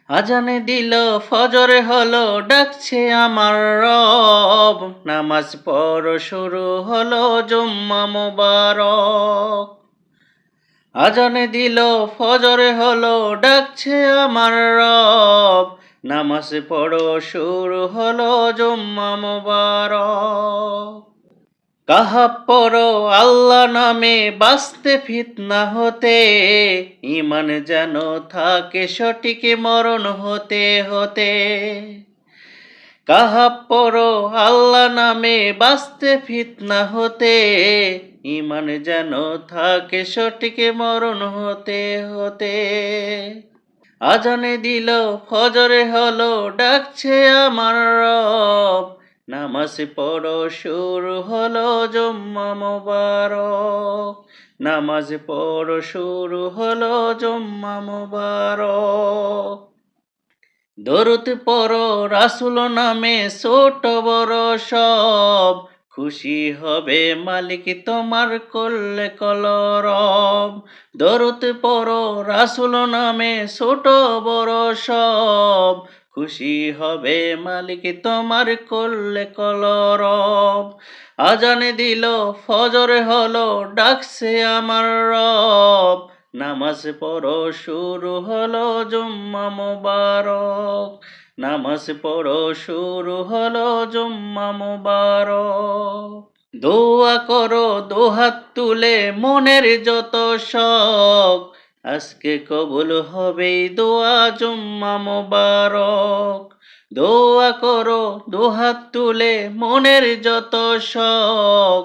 আজানে দিল ফজরে হলো ডাকছে আমার রব, নামাজ পড় শুরু হলো জুম্মা মোবারক। আজানে দিল ফজরে হলো ডাকছে আমার রব, নামাজ পড়ো শুরু হলো জুম্মা মোবারক। কাহাব পড়ো আল্লাহ নামে বাঁচতে ফিতনা হতে, ইমান যেন থাকে সঠিক মরণ হতে হতে। কাহাব পড়ো আল্লাহ নামে বাঁচতে ফিতনা হতে, ইমান যেন থাকে সঠিক মরণ হতে হতে। আজানে দিল ফজরে হলো ডাকছে আমার রব, নামাজ পড়ো শুরু হলো জুম্মা মোবারক। নামাজ পড়ো শুরু হলো জুম্মা মোবারক। দরুদ পড়ো রাসূল নামে ছোট বড় সব, খুশি হবে মালিক তোমার করলে কলরব। দরুদ পড়ো রাসূল নামে ছোট বড় সব, খুশি হবে মালিক তোমার করলে কলরব। আজানে দিল ফজরে হলো ডাকছে আমার রব, নামাজ পড়ো শুরু হলো জুম্মা মোবারক। নামাজ পড়ো শুরু হলো জুম্মা মোবারক। দোয়া করো দুহাত তুলে মনের যত শখ, আজকে কবুল হবে দোয়া জুম্মা মোবারক। দোয়া করো দুহাত তুলে মনের যত শখ,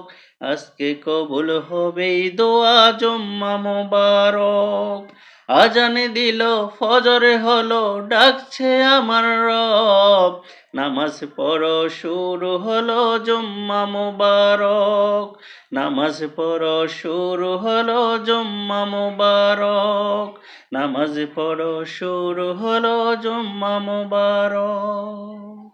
আজকে কবুল হবে দোয়া জুম্মা মোবারক। আজানে দিল ফজরে হলো ডাকছে আমার রব, নামাজ পড়ো শুরু হলো জুম্মা মোবারক। নামাজ পড়ো শুরু হলো জুম্মা মোবারক। নামাজ পড়ো শুরু হলো জুম্মা মোবারক।